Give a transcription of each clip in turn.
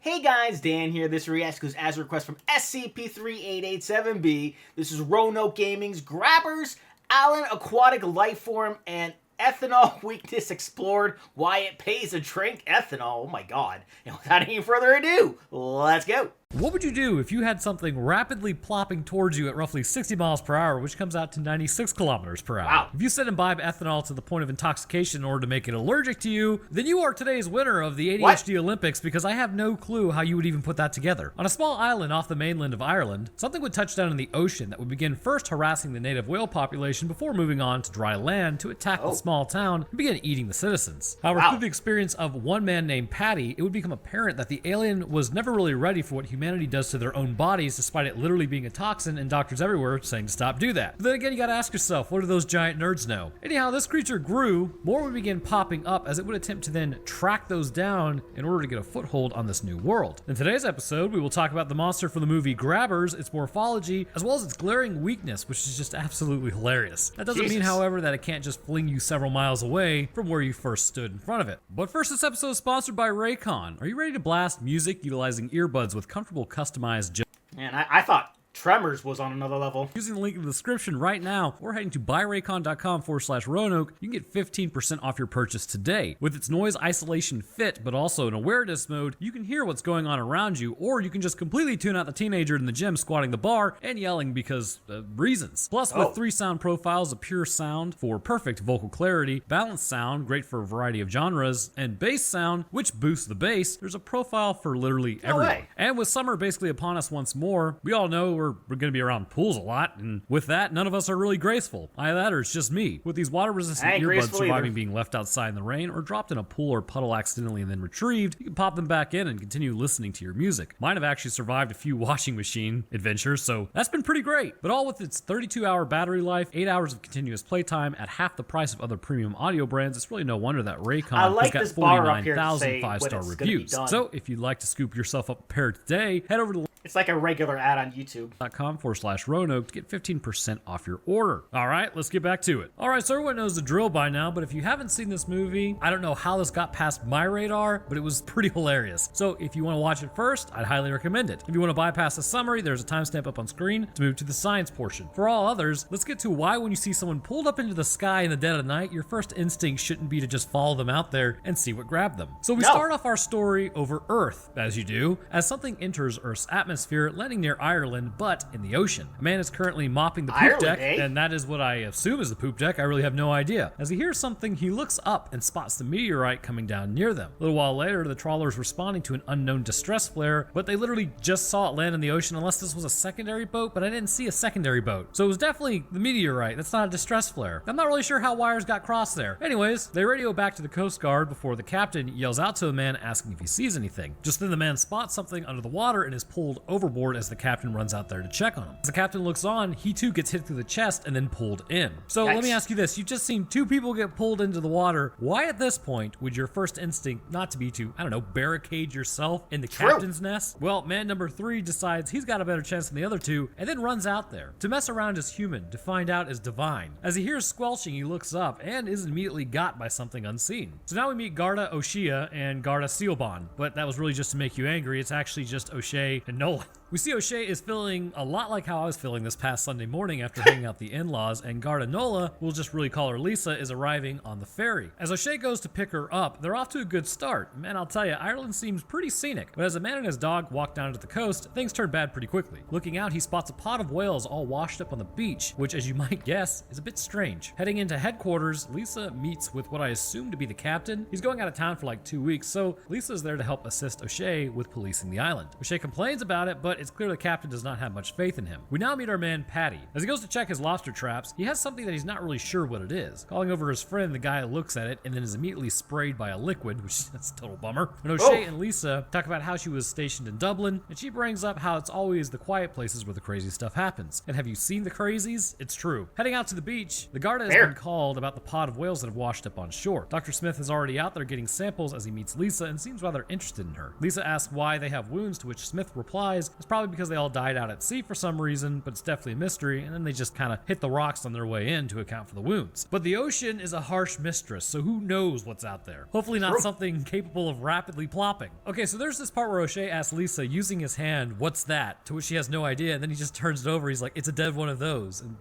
Hey guys, Dan here. This reaction goes as a request from SCP-3887B. This is Roanoke Gaming's Grabbers, Allen Aquatic Lifeform, and Ethanol Weakness Explored. Why it pays to drink ethanol. Oh my god. And without any further ado, let's go. What would you do if you had something rapidly plopping towards you at roughly 60 miles per hour, which comes out to 96 kilometers per hour? Wow. If you said imbibe ethanol to the point of intoxication in order to make it allergic to you, then you are today's winner of the ADHD Olympics, because I have no clue how you would even put that together. On a small island off the mainland of Ireland, something would touch down in the ocean that would begin first harassing the native whale population before moving on to dry land to attack the small town and begin eating the citizens. However, through the experience of one man named Patty, it would become apparent that the alien was never really ready for what humanity does to their own bodies, despite it literally being a toxin and doctors everywhere saying to stop do that. But then again, you gotta ask yourself, what do those giant nerds know? Anyhow, this creature grew, more would begin popping up as it would attempt to then track those down in order to get a foothold on this new world. In today's episode, we will talk about the monster from the movie Grabbers, its morphology, as well as its glaring weakness, which is just absolutely hilarious. That doesn't mean, however, that it can't just fling you several miles away from where you first stood in front of it. But first, this episode is sponsored by Raycon. Are you ready to blast music utilizing earbuds with comfortable customized Man, I thought Tremors was on another level. Using the link in the description right now, or heading to buyraycon.com/Roanoke, you can get 15% off your purchase today. With its noise isolation fit, but also in awareness mode, you can hear what's going on around you, or you can just completely tune out the teenager in the gym squatting the bar and yelling because reasons. Plus, with 3 sound profiles of pure sound for perfect vocal clarity, balanced sound, great for a variety of genres, and bass sound, which boosts the bass, there's a profile for literally everyone. And with summer basically upon us once more, we all know we're going to be around pools a lot, and with that, none of us are really graceful. Either that or it's just me. With these water-resistant earbuds surviving being left outside in the rain or dropped in a pool or puddle accidentally and then retrieved, you can pop them back in and continue listening to your music. Mine have actually survived a few washing machine adventures, so that's been pretty great. But all with its 32-hour battery life, 8 hours of continuous playtime at half the price of other premium audio brands, it's really no wonder that Raycon has got 49,000 5-star reviews. So if you'd like to scoop yourself up a pair today, head over to It's like a regular ad on YouTube. .com/Roanoke to get 15% off your order. All right, let's get back to it. All right, so everyone knows the drill by now, but if you haven't seen this movie, I don't know how this got past my radar, but it was pretty hilarious. So if you want to watch it first, I'd highly recommend it. If you want to bypass the summary, there's a timestamp up on screen to move to the science portion. For all others, let's get to why when you see someone pulled up into the sky in the dead of night, your first instinct shouldn't be to just follow them out there and see what grabbed them. So we start off our story over Earth, as you do, as something enters Earth's atmosphere, landing near Ireland, but in the ocean. A man is currently mopping the poop deck, and that is what I assume is the poop deck. I really have no idea. As he hears something, he looks up and spots the meteorite coming down near them. A little while later, the trawler is responding to an unknown distress flare, but they literally just saw it land in the ocean, unless this was a secondary boat, but I didn't see a secondary boat. So it was definitely the meteorite. That's not a distress flare. I'm not really sure how wires got crossed there. Anyways, they radio back to the Coast Guard before the captain yells out to the man asking if he sees anything. Just then the man spots something under the water and is pulled overboard as the captain runs out there to check on him. As the captain looks on, he too gets hit through the chest and then pulled in. So let me ask you this. You've just seen 2 people get pulled into the water. Why at this point would your first instinct not to be to, I don't know, barricade yourself in the captain's nest? Well, man number 3 decides he's got a better chance than the other 2 and then runs out there. To mess around as human, to find out as divine. As he hears squelching, he looks up and is immediately got by something unseen. So now we meet Garda O'Shea and Garda Sealbon, but that was really just to make you angry. It's actually just O'Shea and Nolan. We see O'Shea is feeling a lot like how I was feeling this past Sunday morning after hanging out the in-laws, and Garda Nola, we'll just really call her Lisa, is arriving on the ferry. As O'Shea goes to pick her up, they're off to a good start. Man, I'll tell you, Ireland seems pretty scenic, but as a man and his dog walk down to the coast, things turn bad pretty quickly. Looking out, he spots a pod of whales all washed up on the beach, which, as you might guess, is a bit strange. Heading into headquarters, Lisa meets with what I assume to be the captain. He's going out of town for like 2 weeks, so Lisa's there to help assist O'Shea with policing the island. O'Shea complains about it, but it's clear the captain does not have much faith in him. We now meet our man Patty. As he goes to check his lobster traps, he has something that he's not really sure what it is. Calling over his friend, the guy looks at it and then is immediately sprayed by a liquid, which that's a total bummer. And O'Shea and Lisa talk about how she was stationed in Dublin, and she brings up how it's always the quiet places where the crazy stuff happens. And have you seen the crazies? It's true. Heading out to the beach, the Garda has been called about the pod of whales that have washed up on shore. Dr. Smith is already out there getting samples as he meets Lisa and seems rather interested in her. Lisa asks why they have wounds, to which Smith replies realize it's probably because they all died out at sea for some reason, but it's definitely a mystery, and then they just kind of hit the rocks on their way in to account for the wounds. But the ocean is a harsh mistress, so who knows what's out there? Hopefully not something capable of rapidly plopping. Okay, so there's this part where O'Shea asks Lisa, using his hand, "What's that?" To which she has no idea, and then he just turns it over. He's like, "It's a dead one of those." And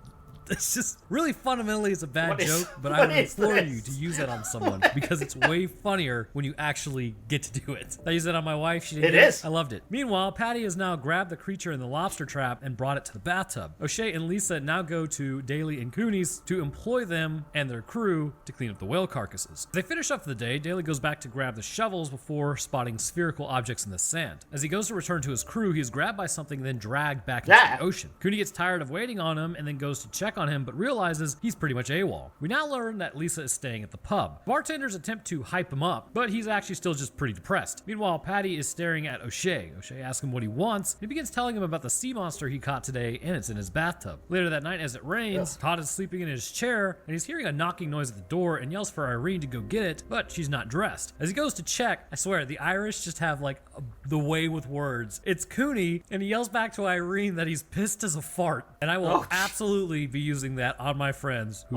it's just really fundamentally it's a bad joke, but I would implore you to use that on someone because it's way funnier when you actually get to do it. I used it on my wife. She didn't. It is. I loved it. Meanwhile, Patty has now grabbed the creature in the lobster trap and brought it to the bathtub. O'Shea and Lisa now go to Daly and Cooney's to employ them and their crew to clean up the whale carcasses. As they finish up for the day, Daly goes back to grab the shovels before spotting spherical objects in the sand. As he goes to return to his crew, he is grabbed by something and then dragged back into the ocean. Cooney gets tired of waiting on him and then goes to check on him, but realizes he's pretty much AWOL. We now learn that Lisa is staying at the pub. Bartenders attempt to hype him up, but he's actually still just pretty depressed. Meanwhile, Patty is staring at O'Shea. O'Shea asks him what he wants, and he begins telling him about the sea monster he caught today, and it's in his bathtub. Later that night, as it rains, Todd is sleeping in his chair, and he's hearing a knocking noise at the door and yells for Irene to go get it, but she's not dressed. As he goes to check, I swear, the Irish just have the way with words. It's Cooney, and he yells back to Irene that he's pissed as a fart, and I will absolutely be using that on my friends who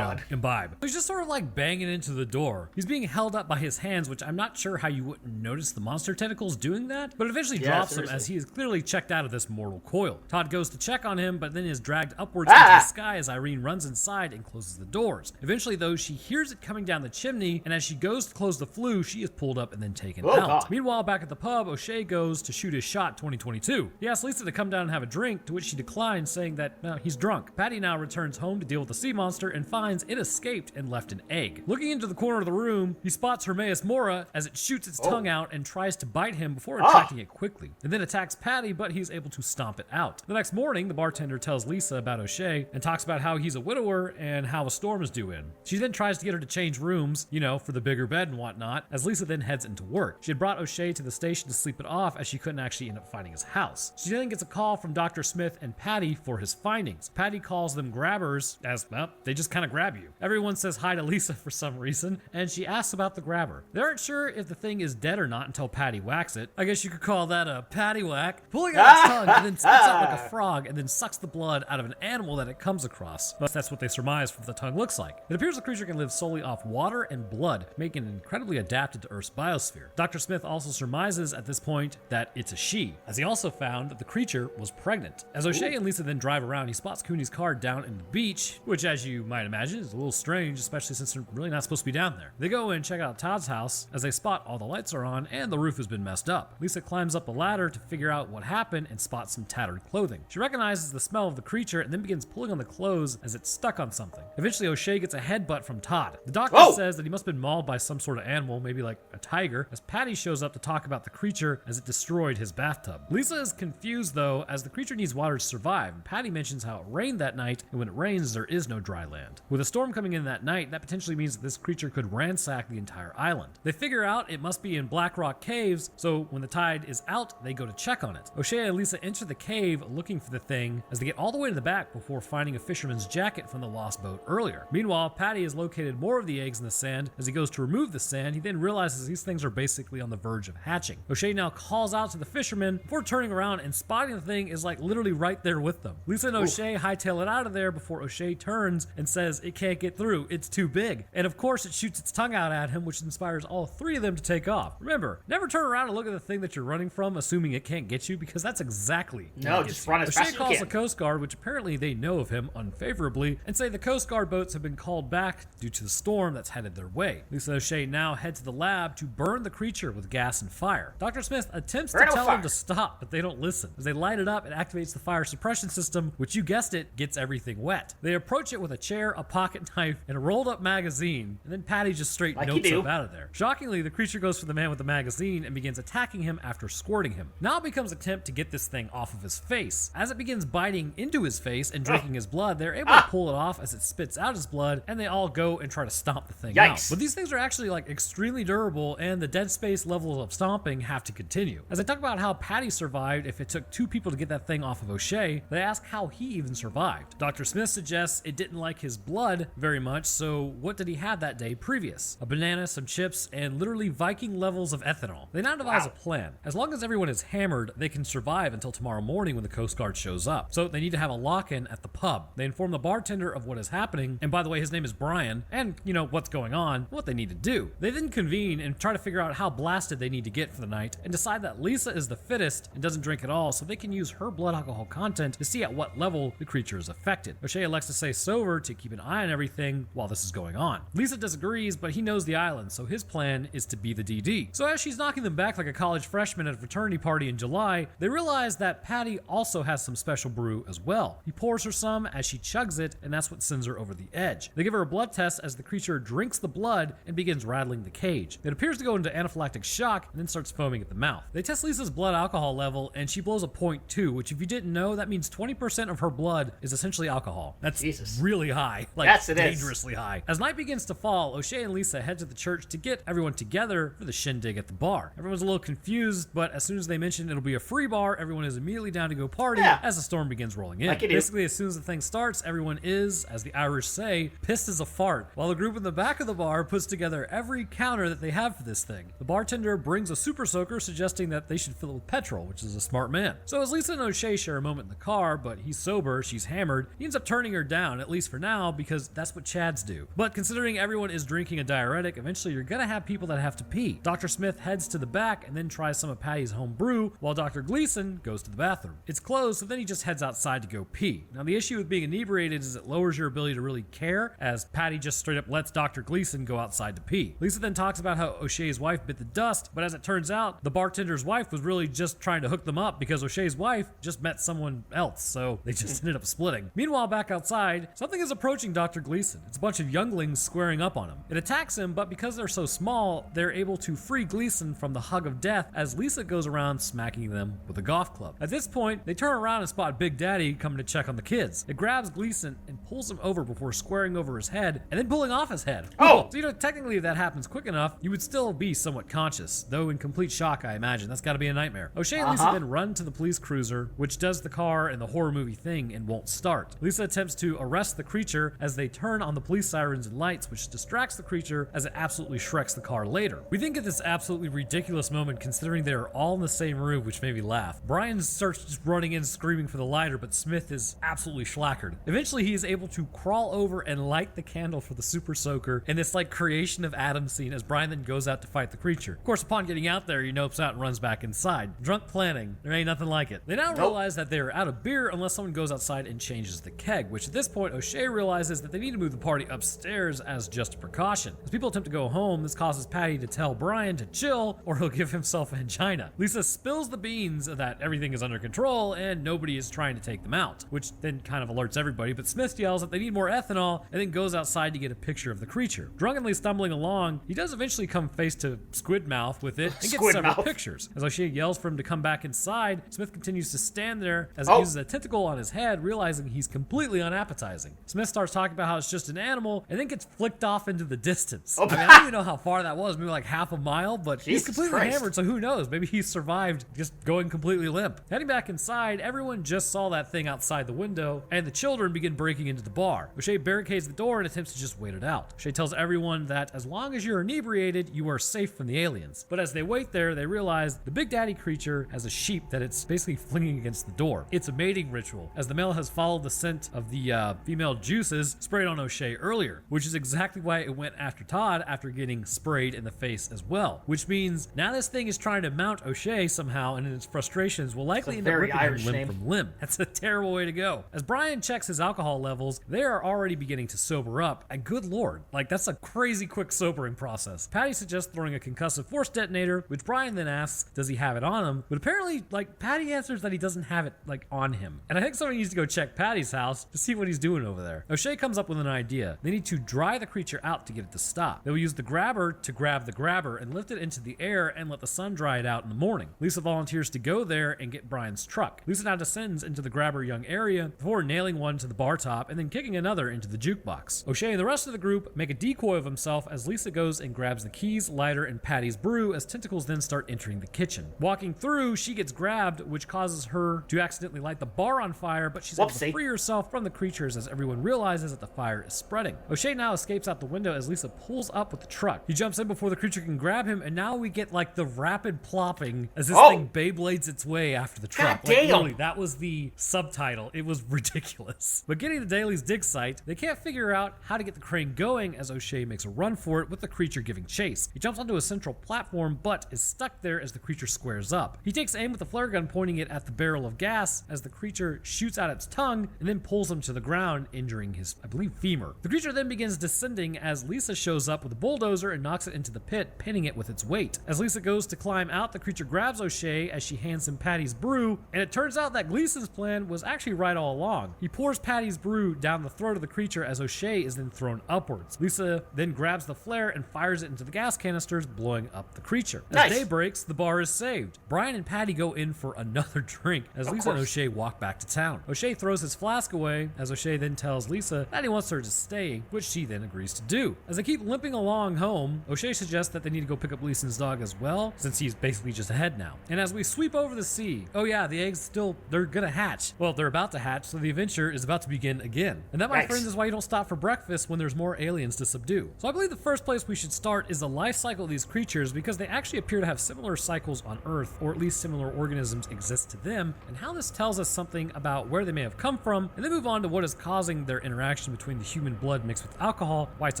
imbibe. He's just sort of like banging into the door. He's being held up by his hands, which I'm not sure how you wouldn't notice the monster tentacles doing that, but eventually drops him as he is clearly checked out of this mortal coil. Todd goes to check on him, but then is dragged upwards into the sky as Irene runs inside and closes the doors. Eventually, though, she hears it coming down the chimney, and as she goes to close the flue, she is pulled up and then taken out. Meanwhile, back at the pub, O'Shea goes to shoot his shot 2022. He asks Lisa to come down and have a drink, to which she declines, saying that he's drunk. Patty now returns home to deal with the sea monster and finds it escaped and left an egg. Looking into the corner of the room, he spots Hermaeus Mora as it shoots its tongue out and tries to bite him before attracting it quickly. And then attacks Patty, but he's able to stomp it out. The next morning, the bartender tells Lisa about O'Shea and talks about how he's a widower and how a storm is due in. She then tries to get her to change rooms, for the bigger bed and whatnot, as Lisa then heads into work. She had brought O'Shea to the station to sleep it off as she couldn't actually end up finding his house. She then gets a call from Dr. Smith and Patty for his findings. Patty calls them grabbers as, they just kind of grab you. Everyone says hi to Lisa for some reason, and she asks about the grabber. They aren't sure if the thing is dead or not until Patty whacks it. I guess you could call that a patty whack. Pulling out its tongue and then spits out like a frog and then sucks the blood out of an animal that it comes across. But that's what they surmise what the tongue looks like. It appears the creature can live solely off water and blood, making it incredibly adapted to Earth's biosphere. Dr. Smith also surmises at this point that it's a she, as he also found that the creature was pregnant. As O'Shea and Lisa then drive around, he spots Cooney's car down in the beach, which, as you might imagine, is a little strange, especially since they're really not supposed to be down there. They go and check out Todd's house as they spot all the lights are on and the roof has been messed up. Lisa climbs up a ladder to figure out what happened and spots some tattered clothing. She recognizes the smell of the creature and then begins pulling on the clothes as it's stuck on something. Eventually, O'Shea gets a headbutt from Todd. The doctor says that he must have been mauled by some sort of animal, maybe like a tiger, as Patty shows up to talk about the creature as it destroyed his bathtub. Lisa is confused, though, as the creature needs water to survive, and Patty mentions how it rained that night, and when it rains, there is no dry land. With a storm coming in that night, that potentially means that this creature could ransack the entire island. They figure out it must be in Black Rock Caves, so when the tide is out, they go to check on it. O'Shea and Lisa enter the cave looking for the thing as they get all the way to the back before finding a fisherman's jacket from the lost boat earlier. Meanwhile, Patty has located more of the eggs in the sand. As he goes to remove the sand, he then realizes these things are basically on the verge of hatching. O'Shea now calls out to the fisherman before turning around and spotting the thing is literally right there with them. Lisa and O'Shea hightail it out of there before O'Shea turns and says it can't get through, it's too big. And of course it shoots its tongue out at him, which inspires all three of them to take off. Remember, never turn around and look at the thing that you're running from assuming it can't get you, because that's exactly no, just run as fast as you can. O'Shea calls the Coast Guard, which apparently they know of him unfavorably, and say the Coast Guard boats have been called back due to the storm that's headed their way. Lisa and O'Shea now head to the lab to burn the creature with gas and fire. Dr. Smith attempts to tell them to stop, but they don't listen. As they light it up, it activates the fire suppression system, which, you guessed it, gets everything wet. They approach it with a chair, a pocket knife, and a rolled up magazine, and then Patty just straight notes up out of there. Shockingly, the creature goes for the man with the magazine and begins attacking him after squirting him. Now it becomes an attempt to get this thing off of his face. As it begins biting into his face and drinking his blood, they're able to pull it off as it spits out his blood, and they all go and try to stomp the thing out. But these things are actually extremely durable, and the dead space levels of stomping have to continue. As I talk about how Patty survived if it took two people to get that thing off of O'Shea, they ask how he even survived. Dr. Dr. Smith suggests it didn't like his blood very much, so what did he have that day previous? A banana, some chips, and literally Viking levels of ethanol. They now devise a plan. As long as everyone is hammered, they can survive until tomorrow morning when the Coast Guard shows up. So they need to have a lock-in at the pub. They inform the bartender of what is happening, and by the way, his name is Brian, and what's going on, what they need to do. They then convene and try to figure out how blasted they need to get for the night, and decide that Lisa is the fittest and doesn't drink at all, so they can use her blood alcohol content to see at what level the creature is affected. O'Shea elects to stay sober to keep an eye on everything while this is going on. Lisa disagrees, but he knows the island, so his plan is to be the DD. So as she's knocking them back like a college freshman at a fraternity party in July, they realize that Patty also has some special brew as well. He pours her some as she chugs it, and that's what sends her over the edge. They give her a blood test as the creature drinks the blood and begins rattling the cage. It appears to go into anaphylactic shock and then starts foaming at the mouth. They test Lisa's blood alcohol level, and she blows a 0.2, which if you didn't know, that means 20% of her blood is essentially alcohol. That's really high. Like, yes, dangerously high. As night begins to fall, O'Shea and Lisa head to the church to get everyone together for the shindig at the bar. Everyone's a little confused, but as soon as they mention it'll be a free bar, everyone is immediately down to go party as the storm begins rolling in. Basically, as soon as the thing starts, everyone is, as the Irish say, pissed as a fart, while the group in the back of the bar puts together every counter that they have for this thing. The bartender brings a super soaker, suggesting that they should fill it with petrol, which is a smart man. So as Lisa and O'Shea share a moment in the car, but he's sober, she's hammered, he ends up turning her down, at least for now, because that's what Chads do. But considering everyone is drinking a diuretic, eventually you're gonna have people that have to pee. Dr. Smith heads to the back and then tries some of Patty's home brew, while Dr. Gleason goes to the bathroom. It's closed, so then he just heads outside to go pee. Now the issue with being inebriated is it lowers your ability to really care, as Patty just straight up lets Dr. Gleason go outside to pee. Lisa then talks about how O'Shea's wife bit the dust, but as it turns out, the bartender's wife was really just trying to hook them up because O'Shea's wife just met someone else, so they just ended up splitting. Meanwhile, back outside, something is approaching Dr. Gleason. It's a bunch of younglings squaring up on him. It attacks him, but because they're so small, they're able to free Gleason from the hug of death as Lisa goes around smacking them with a golf club. At this point, they turn around and spot Big Daddy coming to check on the kids. It grabs Gleason and pulls him over before squaring over his head and then pulling off his head. So technically if that happens quick enough, you would still be somewhat conscious, though in complete shock, I imagine. That's gotta be a nightmare. O'Shea and Lisa then run to the police cruiser, which does the car and the horror movie thing and won't start. Lisa attempts to arrest the creature as they turn on the police sirens and lights, which distracts the creature as it absolutely shreks the car later. We think at this absolutely ridiculous moment considering they are all in the same room, which made me laugh. Brian starts just running in screaming for the lighter, but Smith is absolutely schlackered. Eventually he is able to crawl over and light the candle for the super soaker in this like creation of Adam scene as Brian then goes out to fight the creature. Of course, upon getting out there, he nopes out and runs back inside. Drunk planning. There ain't nothing like it. They now realize that they're out of beer unless someone goes outside and changes the keg, which at this point O'Shea realizes that they need to move the party upstairs as just a precaution. As people attempt to go home, this causes Patty to tell Brian to chill or he'll give himself a angina. Lisa spills the beans that everything is under control and nobody is trying to take them out, which then kind of alerts everybody, but Smith yells that they need more ethanol and then goes outside to get a picture of the creature. Drunkenly stumbling along, he does eventually come face to Squid Mouth with it and gets several pictures. As O'Shea yells for him to come back inside, Smith continues to stand there as he uses a tentacle on his head, realizing he's completely unappetizing. Smith starts talking about how it's just an animal and then gets flicked off into the distance. I mean, I don't even know how far that was, maybe like half a mile, but he's completely hammered, so who knows? Maybe he survived just going completely limp. Heading back inside, everyone just saw that thing outside the window, and the children begin breaking into the bar. O'Shea barricades the door and attempts to just wait it out. O'Shea tells everyone that as long as you're inebriated, you are safe from the aliens. But as they wait there, they realize the Big Daddy creature has a sheep that it's basically flinging against the door. It's a mating ritual, as the male has followed the scent of the female juices sprayed on O'Shea earlier, which is exactly why it went after Todd after getting sprayed in the face as well. Which means now this thing is trying to mount O'Shea somehow, and in its frustrations will likely end up ripping him limb from limb. That's a terrible way to go. As Brian checks his alcohol levels, they are already beginning to sober up, and good lord, like that's a crazy quick sobering process. Patty suggests throwing a concussive force detonator, which Brian then asks, does he have it on him? But apparently, like, Patty answers that he doesn't have it, like, on him. And I think somebody needs to go check Patty's house to see what he's doing over there. O'Shea comes up with an idea. They need to dry the creature out to get it to stop. They will use the grabber to grab the grabber and lift it into the air and let the sun dry it out in the morning. Lisa volunteers to go there and get Brian's truck. Lisa now descends into the grabber young area before nailing one to the bar top and then kicking another into the jukebox. O'Shea and the rest of the group make a decoy of himself as Lisa goes and grabs the keys, lighter, and Patty's brew as tentacles then start entering the kitchen. Walking through, she gets grabbed, which causes her to accidentally light the bar on fire, but she's able to free herself from the creatures as everyone realizes that the fire is spreading. O'Shea now escapes out the window as Lisa pulls up with the truck. He jumps in before the creature can grab him, and now we get like the rapid plopping as this thing Beyblades its way after the truck. God damn. Literally, that was the subtitle. It was ridiculous. But getting to Daly's dig site, they can't figure out how to get the crane going as O'Shea makes a run for it with the creature giving chase. He jumps onto a central platform but is stuck there as the creature squares up. He takes aim with the flare gun, pointing it at the barrel of gas as the creature shoots out its tongue and then pulls him to the ground, injuring his, I believe, femur. The creature then begins descending as Lisa shows up with a bulldozer and knocks it into the pit, pinning it with its weight. As Lisa goes to climb out, the creature grabs O'Shea as she hands him Patty's brew, and it turns out that Gleason's plan was actually right all along. He pours Patty's brew down the throat of the creature as O'Shea is then thrown upwards. Lisa then grabs the flare and fires it into the gas canisters, blowing up the creature. As day breaks, the bar is saved. Brian and Patty go in for another drink as Lisa and O'Shea walk back to town. O'Shea throws his flask away as O'Shea then tells Lisa that he wants her to stay, which she then agrees to do. As they keep limping along home, O'Shea suggests that they need to go pick up Gleason's dog as well, since he's basically just ahead now. And as we sweep over the sea, oh yeah, the eggs they're gonna hatch. Well, they're about to hatch, so the adventure is about to begin again. And that, my friends, is why you don't stop for breakfast when there's more aliens to subdue. So I believe the first place we should start is the life cycle of these creatures, because they actually appear to have similar cycles on Earth, or at least similar organisms exist to them, and how this tells us something about where they may have come from, and then move on to what is causing their interaction between the human blood mixed with alcohol, why it's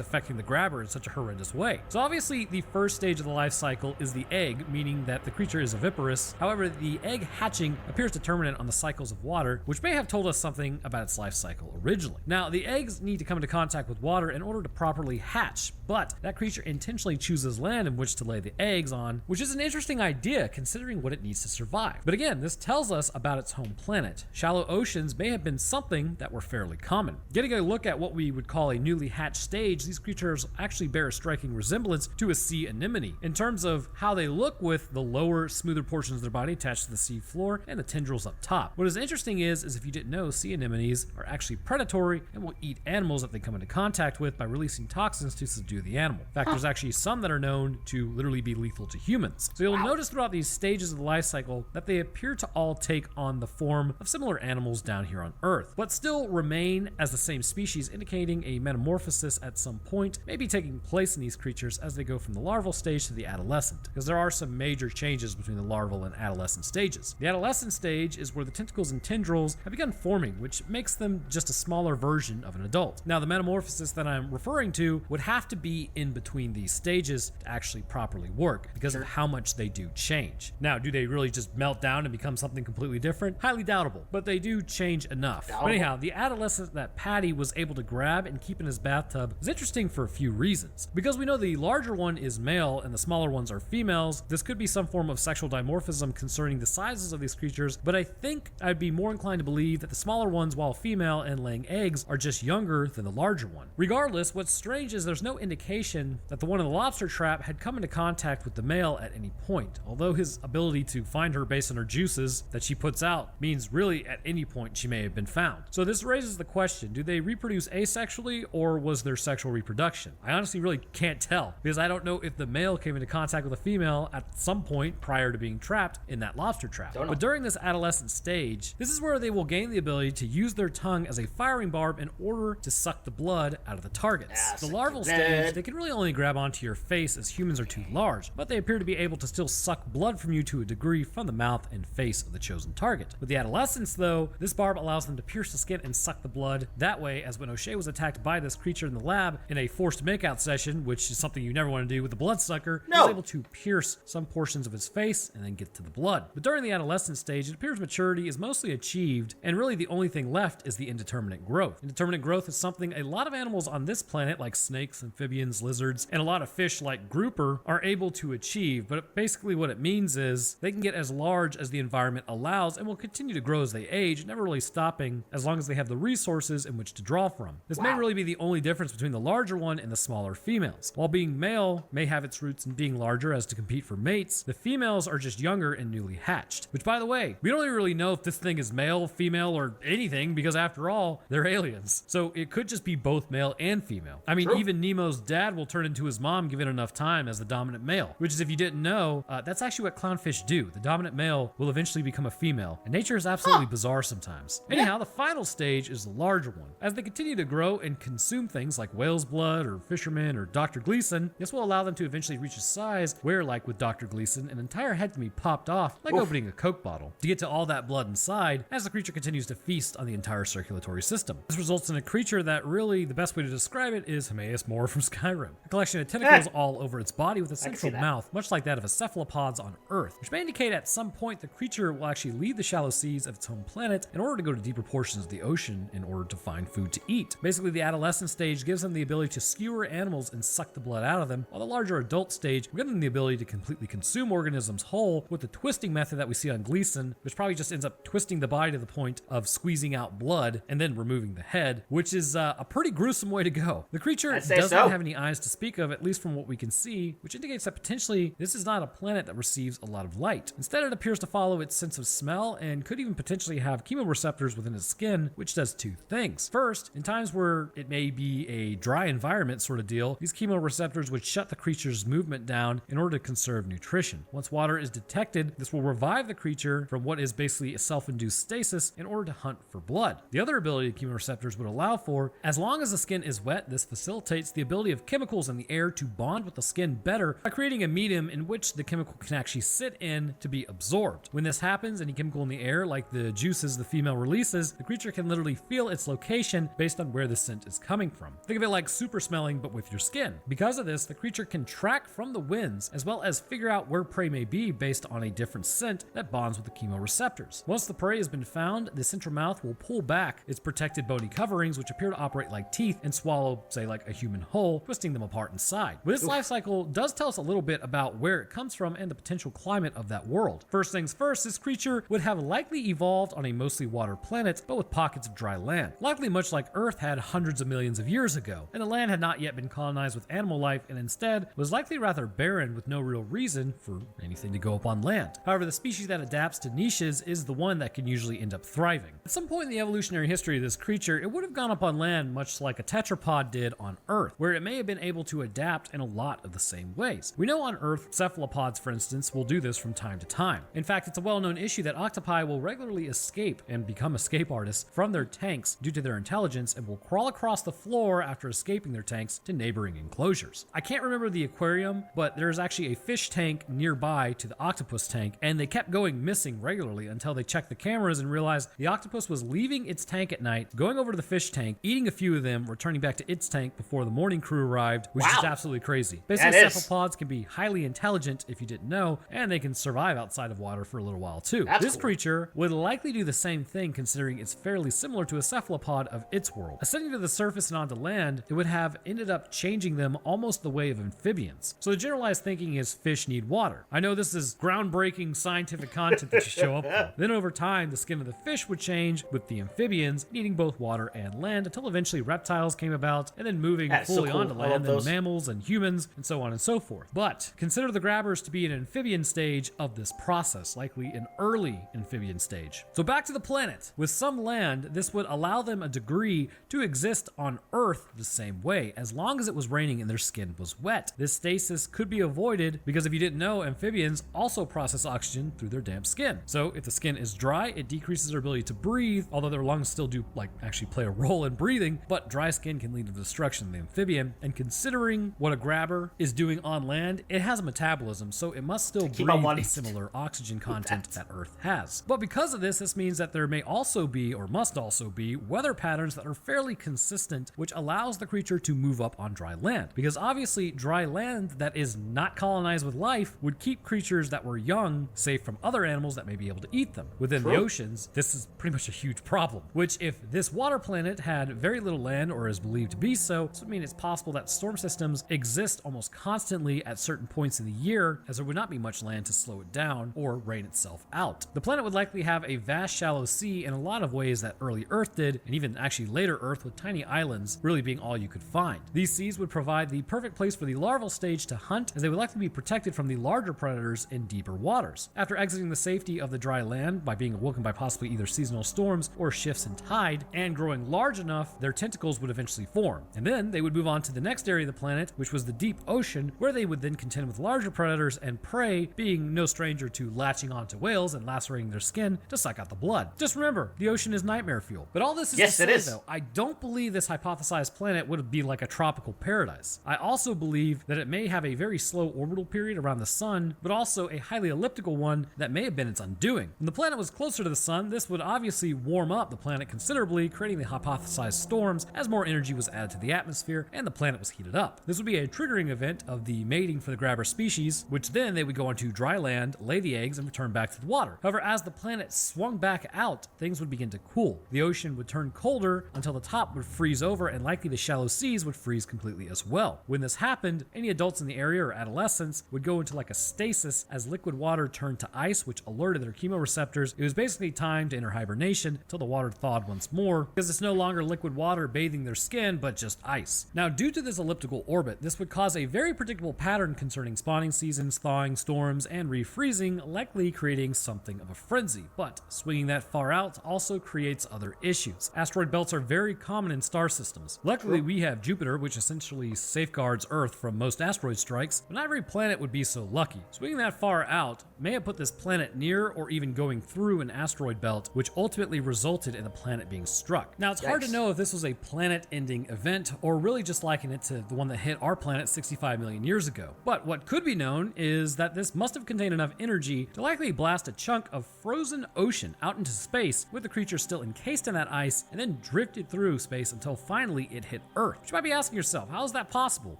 affecting the grabber in such a horrendous way. So obviously the first stage of the life cycle is the egg, meaning that the creature is oviparous. However, the egg hatching appears determinate on the cycles of water, which may have told us something about its life cycle originally. Now, the eggs need to come into contact with water in order to properly hatch, but that creature intentionally chooses land in which to lay the eggs on, which is an interesting idea considering what it needs to survive. But again, this tells us about its home planet. Shallow oceans may have been something that were fairly common. Getting a look at what we would call a newly hatched stage, these creatures actually bear a striking resemblance to a sea anemone in terms of how they look, with the lower, smoother portions of their body attached to the sea floor and the tendrils up top. What is interesting is if you didn't know, sea anemones are actually predatory and will eat animals that they come into contact with by releasing toxins to subdue the animal. In fact, there's actually some that are known to literally be lethal to humans. So you'll notice throughout these stages of the life cycle that they appear to all take on the form of similar animals down here on Earth, but still remain as the same species, indicating a metamorphosis at some point may be taking place in these creatures as they go from the larval stage to the adolescent, because there are some major changes between the larval and adolescent stages. The adolescent stage is where the tentacles and tendrils have begun forming, which makes them just a smaller version of an adult. Now, the metamorphosis that I'm referring to would have to be in between these stages to actually properly work, because of how much they do change. Now, do they really just melt down and become something completely different? Highly doubtable, but they do change enough. But anyhow, the adolescent that Patty was able to grab and keep in his bathtub is interesting for a few reasons. Because we know the larger one is male and the smaller ones are females, this could be some form of sexual dimorphism concerning the sizes of these creatures, but I think I'd be more inclined to believe that the smaller ones, while female and laying eggs, are just younger than the larger one. Regardless, what's strange is there's no indication that the one in the lobster trap had come into contact with the male at any point, although his ability to find her based on her juices that she puts out means really at any point she may have been found. So this raises the question, do they reproduce asexually, or was there sexual reproduction? I honestly really can't tell, because I don't know if the male came into contact with a female at some point prior to being trapped in that lobster trap. But during this adolescent stage, this is where they will gain the ability to use their tongue as a firing barb in order to suck the blood out of the targets. The larval stage, they can really only grab onto your face as humans are too large, but they appear to be able to still suck blood from you to a degree from the mouth and face of the chosen target. With the adolescents though, this barb allows them to pierce the skin and suck the blood. That way, as when O'Shea was attacked by this creature in the lab in a forced makeout session, which is something you never want to do with a bloodsucker, he was able to pierce some portions of his face and then get to the blood. But during the adolescent stage, it appears maturity is mostly achieved, and really the only thing left is the indeterminate growth. Indeterminate growth is something a lot of animals on this planet, like snakes, amphibians, lizards, and a lot of fish like grouper, are able to achieve. But basically what it means is they can get as large as the environment allows and will continue to grow as they age, never really stopping as long as they have the resources in which to draw from. This may really be the only difference between the larger one and the smaller females. While being male may have its roots in being larger as to compete for mates, the females are just younger and newly hatched. Which, by the way, we don't even really know if this thing is male, female, or anything, because after all, they're aliens. So it could just be both male and female. I mean, even Nemo's dad will turn into his mom given enough time as the dominant male, which is, if you didn't know, that's actually what clownfish do. The dominant male will eventually become a female, and nature is absolutely bizarre sometimes. Anyhow, the final stage is the larger one. As they continue to grow and consume things like whale's blood or fisherman or Dr. Gleason, this will allow them to eventually reach a size where, like with Dr. Gleason, an entire head can be popped off like opening a Coke bottle to get to all that blood inside as the creature continues to feast on the entire circulatory system. This results in a creature that really, the best way to describe it is Hermaeus Mora from Skyrim. A collection of tentacles all over its body with a central mouth, much like that of a cephalopods on Earth, which may indicate at some point the creature will actually leave the shallow seas of its home planet in order to go to deeper portions of the ocean in order to find food to eat. Basically, the adolescent stage gives them the ability to skewer animals and suck the blood out of them, while the larger adult stage will give them the ability to completely consume organisms whole with the twisting method that we see on Gleason, which probably just ends up twisting the body to the point of squeezing out blood and then removing the head, which is a pretty gruesome way to go. The creature does not have any eyes to speak of, at least from what we can see, which indicates that potentially this is not a planet that receives a lot of light. Instead, it appears to follow its sense of smell and could even potentially have chemoreceptors within its skin, which does two things. First, in times where it may be a dry environment sort of deal, these chemoreceptors would shut the creature's movement down in order to conserve nutrition. Once water is detected, this will revive the creature from what is basically a self-induced stasis in order to hunt for blood. The other ability chemoreceptors would allow for, as long as the skin is wet, this facilitates the ability of chemicals in the air to bond with the skin better by creating a medium in which the chemical can actually sit in to be absorbed. When this happens, any chemical in the air, like the juices the female releases, the creature can literally feel its location based on where the scent is coming from. Think of it like super smelling, but with your skin. Because of this, the creature can track from the winds, as well as figure out where prey may be based on a different scent that bonds with the chemoreceptors. Once the prey has been found, the central mouth will pull back its protected bony coverings, which appear to operate like teeth and swallow, say, like a human whole, twisting them apart inside. But this life cycle does tell us a little bit about where it comes from and the potential climate of that world. First things first, this creature would have likely evolved on a mostly water planet, but with pockets of dry land, likely much like Earth had hundreds of millions of years ago, and the land had not yet been colonized with animal life and instead was likely rather barren with no real reason for anything to go up on land. However, the species that adapts to niches is the one that can usually end up thriving. At some point in the evolutionary history of this creature, it would have gone up on land much like a tetrapod did on Earth, where it may have been able to adapt in a lot of the same ways. We know on Earth, cephalopods, for instance, will do this from time to time. In fact, it's a well-known issue that octopi will regularly escape and become escape artists from their tanks due to their intelligence and will crawl across the floor after escaping their tanks to neighboring enclosures. I can't remember the aquarium, but there's actually a fish tank nearby to the octopus tank, and they kept going missing regularly until they checked the cameras and realized the octopus was leaving its tank at night, going over to the fish tank, eating a few of them, returning back to its tank before the morning crew arrived, which is absolutely crazy. Basically, cephalopods can be highly intelligent if you didn't know, and they can survive outside of water for a little while too. This creature would likely do the same thing, considering it's fairly similar to a cephalopod of its world. Ascending to the surface and onto land, it would have ended up changing them almost the way of amphibians. So the generalized thinking is fish need water. I know this is groundbreaking scientific content that you show up for. Then over time, the skin of the fish would change, with the amphibians needing both water and land, until eventually reptiles came about, and then moving fully onto land, then mammals and humans, and so on and so forth. But consider the grabbers to be an amphibian stage of this process, likely an early amphibian stage. So back to the planet. With some land, this would allow them a degree to exist on Earth the same way, as long as it was raining and their skin was wet. This stasis could be avoided because, if you didn't know, amphibians also process oxygen through their damp skin. So if the skin is dry, it decreases their ability to breathe, although their lungs still do actually play a role in breathing, but dry skin can lead to the destruction of the amphibian. And considering what a grabber is doing on land, it has a metabolism, so it must still breathe a similar oxygen content that Earth has. But because of this means that there may also be, or must also be, weather patterns that are fairly consistent, which allows the creature to move up on dry land. Because obviously, dry land that is not colonized with life would keep creatures that were young safe from other animals that may be able to eat them. Within the oceans, this is pretty much a huge problem, which, if this water planet had very little land, or is believed to be so, this would mean it's possible that storm systems exist almost constantly at certain points in the year, as there would not be much land to slow it down or rain itself out. The planet would likely have a vast shallow sea in a lot of ways that early Earth did, and even actually later Earth, with tiny islands really being all you could find. These seas would provide the perfect place for the larval stage to hunt, as they would likely be protected from the larger predators in deeper waters. After exiting the safety of the dry land by being awoken by possibly either seasonal storms or shifts in tide, and growing large enough, their tentacles would eventually form. And then they would move on to the next area of the planet, which was the deep ocean, where they would then contend with larger predators and prey, being no stranger to latching onto whales and lacerating their skin to suck out the blood. Just remember, the ocean is nightmare fuel. But all this is Yes, to it say, is. though, I don't believe this hypothesized planet would be like a tropical paradise. I also believe that it may have a very slow orbital period around the sun, but also a highly elliptical one that may have been its undoing. When the planet was closer to the sun, this would obviously warm up the planet considerably, creating the hypothesized storms as more energy was added to the atmosphere and the planet was heated up. This would be a triggering event of the mating for the grabber species, which then they would go onto dry land, lay the eggs, and return back to the water. However, as the planet swung back out, things would begin to cool. The ocean would turn colder until the top would freeze over, and likely the shallow seas would freeze completely as well. When this happened, any adults in the area or adolescents would go into like a stasis as liquid water turned to ice, which alerted their chemoreceptors. It was basically time to enter hibernation until the water thawed once more, because it's no longer liquid water bathing their skin, but just ice. Now, due to this elliptical orbit, this would cause a very predictable pattern concerning spawning seasons, thawing, storms, and refreezing, likely creating something of a frenzy. But swinging that far out also creates other issues. Asteroid belts are very common in star systems. Luckily, we have Jupiter, which essentially safeguards Earth from most asteroid strikes, but not every planet would be so lucky. Swinging that far out may have put this planet near or even going through an asteroid belt, which ultimately resulted in the planet being struck. Now, it's hard to know if this was a planet-ending event or really just liken it to the one that hit our planet 65 million years ago. But what could be known is that this must have contained enough energy to likely blast a chunk of frozen ocean out into space with the creature still encased in that ice and then drifted through space until finally it hit Earth. You might be asking yourself, how is that possible?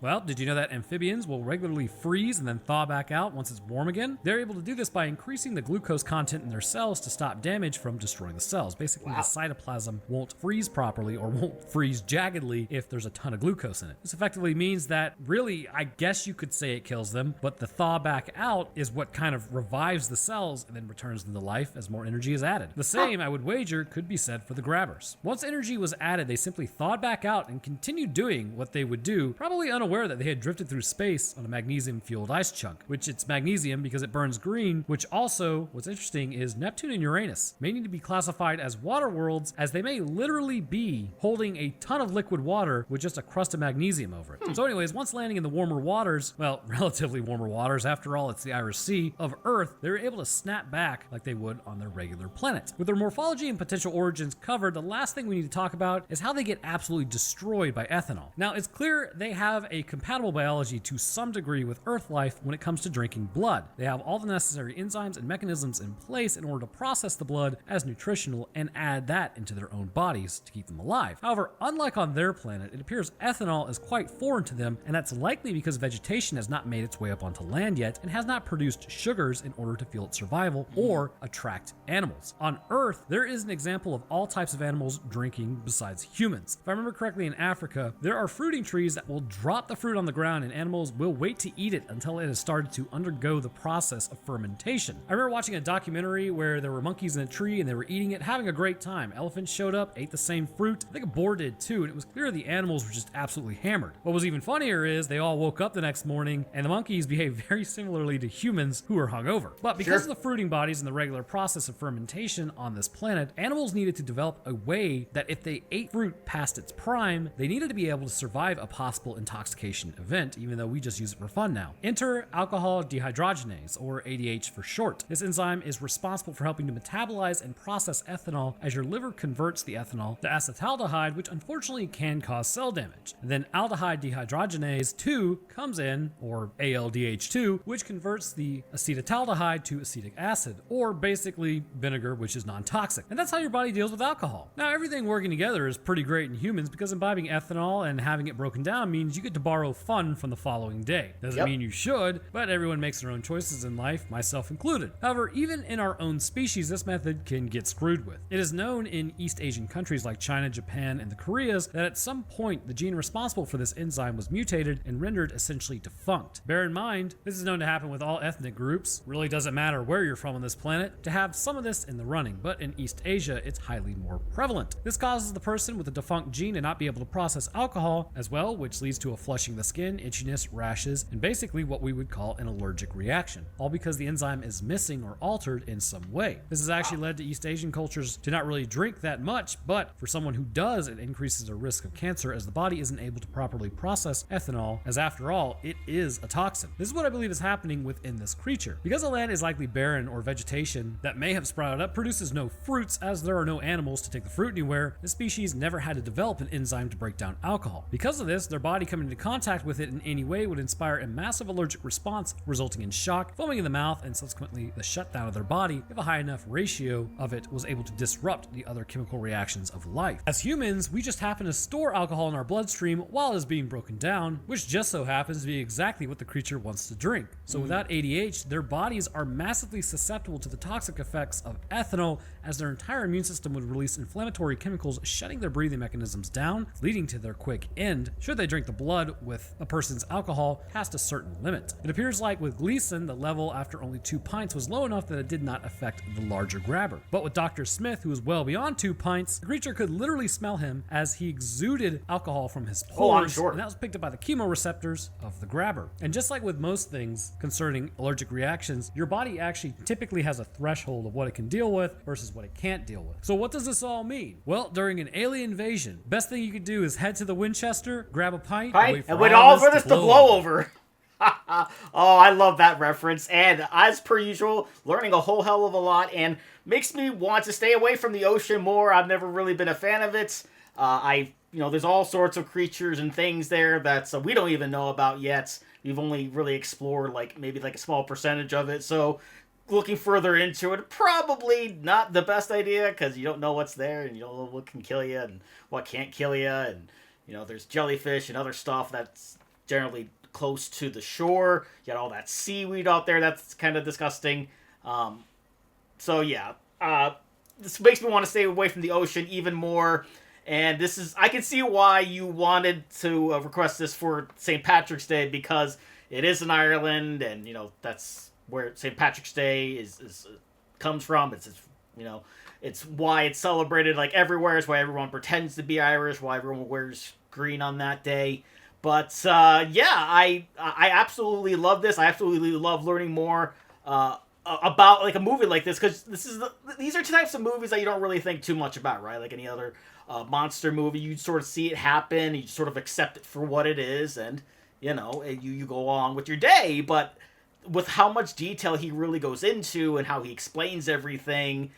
Well, did you know that amphibians will regularly freeze and then thaw back out once it's warm again? They're able to do this by increasing the glucose content in their cells to stop damage from destroying the cells. Basically, the cytoplasm won't freeze properly or won't freeze jaggedly if there's a ton of glucose in it. This effectively means that really, I guess you could say it kills them, but the thaw back out is what kind of revives the cells and then returns them to life as more energy is added. The same, I would wager, could be said for the grabbers. Once energy was added, they simply thawed back out and continued doing what they would do, probably unaware that they had drifted through space on a magnesium-fueled ice chunk, which it's magnesium because it burns green, which also, what's interesting is Neptune and Uranus may need to be classified as water worlds, as they may literally be holding a ton of liquid water with just a crust of magnesium over it. So anyways, once landing in the warmer waters, well, relatively warmer waters, after all, it's the Irish Sea, of Earth, they were able to snap back like they would on their regular planet. With their morphology and potential origins covered, the last thing we need to talk about is how they get absolutely destroyed by ethanol. Now, it's clear they have a compatible biology to some degree with Earth life when it comes to drinking blood. They have all the necessary enzymes and mechanisms in place in order to process the blood as nutritional and add that into their own bodies to keep them alive. However, unlike on their planet, it appears ethanol is quite foreign to them, and that's likely because vegetation has not made its way up onto land yet and has not produced sugars in order to fuel its survival or attract animals. On Earth, there is an example of all types of animals drinking besides humans. If I remember correctly, in Africa, there are fruiting trees that will drop the fruit on the ground and animals will wait to eat it until it has started to undergo the process of fermentation. I remember watching a documentary where there were monkeys in a tree and they were eating it, having a great time. Elephants showed up, ate the same fruit. I think a boar did too, and it was clear the animals were just absolutely hammered. What was even funnier is they all woke up the next morning and the monkeys behaved very similarly to humans who were hungover. But because of the fruiting bodies and the regular process of fermentation on this planet, animals needed to develop a way that if they ate fruit past its prime, they needed to be able to survive a possible intoxication event, even though we just use it for fun now. Enter alcohol dehydrogenase, or ADH for short. This enzyme is responsible for helping to metabolize and process ethanol as your liver converts the ethanol to acetaldehyde, which unfortunately can cause cell damage. And then aldehyde dehydrogenase 2 comes in, or ALDH2, which converts the acetaldehyde to acetic acid, or basically vinegar, which is non-toxic. And that's how your body deals with alcohol. Now, everything working together is pretty great in humans because imbibing ethanol and having it broken down means you get to borrow fun from the following day. Doesn't mean you should, but everyone makes their own choices in life, myself included. However, even in our own species, this method can get screwed with. It is known in East Asian countries like China, Japan, and the Koreas that at some point the gene responsible for this enzyme was mutated and rendered essentially defunct. Bear in mind, this is known to happen with all ethnic groups. Really doesn't matter where you're from on this planet to have some of this in the running, but in East Asia, it's highly more prevalent. This causes the person with a defunct gene to not be able to process alcohol as well, which leads to a flushing of the skin, itchiness, rashes, and basically what we would call an allergic reaction, all because the enzyme is missing or altered in some way. This has actually led to East Asian cultures to not really drink that much, but for someone who does, it increases their risk of cancer as the body isn't able to properly process ethanol, as after all, it is a toxin. This is what I believe is happening within this creature. Because the land is likely barren or vegetation that may have sprouted up produces no fruits as there are no animals to take the fruit anywhere, the species never had to develop an enzyme to break down alcohol. Because of this, their body coming into contact with it in any way would inspire a massive allergic response, resulting in shock, foaming in the mouth, and subsequently the shutdown of their body if a high enough ratio of it was able to disrupt the other chemical reactions of life. As humans, we just happen to store alcohol in our bloodstream while it is being broken down, which just so happens to be exactly what the creature wants to drink. So without ADH, their bodies are massively susceptible to the toxic effects of ethanol, as their entire immune system would release inflammatory chemicals, shutting their breathing mechanisms down, leading to their quick end should they drink the blood with a person's alcohol past a certain limit. It appears like with Gleason, the level after only 2 pints was low enough that it did not affect the larger grabber. But with Dr. Smith, who was well beyond 2 pints, the creature could literally smell him as he exuded alcohol from his pores, and that was picked up by the chemoreceptors of the grabber. And just like with most things concerning allergic reactions, your body actually typically has a threshold of what it can deal with versus what it can't deal with. So what does this all mean? Well, during an alien invasion, best thing you could do is head to the Winchester, grab a pint, and wait all for this to blow over. Oh, I love that reference, and as per usual, learning a whole hell of a lot, and makes me want to stay away from the ocean more. I've never really been a fan of it. There's all sorts of creatures and things there that we don't even know about yet. We've only really explored maybe a small percentage of it, so looking further into it, probably not the best idea, because you don't know what's there, and you don't know what can kill you and what can't kill you, and there's jellyfish and other stuff that's generally close to the shore. You got all that seaweed out there that's kind of disgusting. This makes me want to stay away from the ocean even more. And I can see why you wanted to request this for St. Patrick's Day, because it is in Ireland, and that's where St. Patrick's Day is comes from. It's why it's celebrated everywhere. It's why everyone pretends to be Irish. Why everyone wears green on that day. But I absolutely love this. I absolutely love learning more about a movie like this, because these are types of movies that you don't really think too much about, right? Like any other monster movie, you sort of see it happen, you sort of accept it for what it is, and you go along with your day. But with how much detail he really goes into and how he explains everything,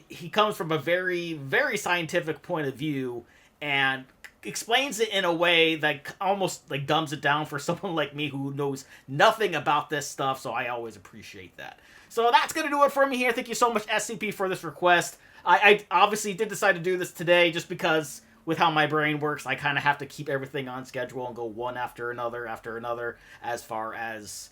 he comes from a very, very scientific point of view and explains it in a way that almost dumbs it down for someone like me who knows nothing about this stuff, so I always appreciate that. So that's going to do it for me here. Thank you so much, SCP, for this request. I obviously did decide to do this today just because with how my brain works, I kind of have to keep everything on schedule and go one after another as far as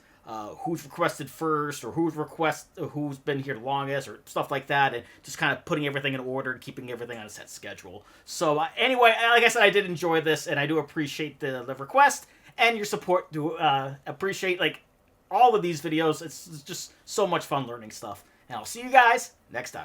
who's requested first, or who's been here the longest, or stuff like that, and just kind of putting everything in order and keeping everything on a set schedule. So anyway, like I said, I did enjoy this, and I do appreciate the request and your support. Do appreciate all of these videos. It's just so much fun learning stuff, and I'll see you guys next time.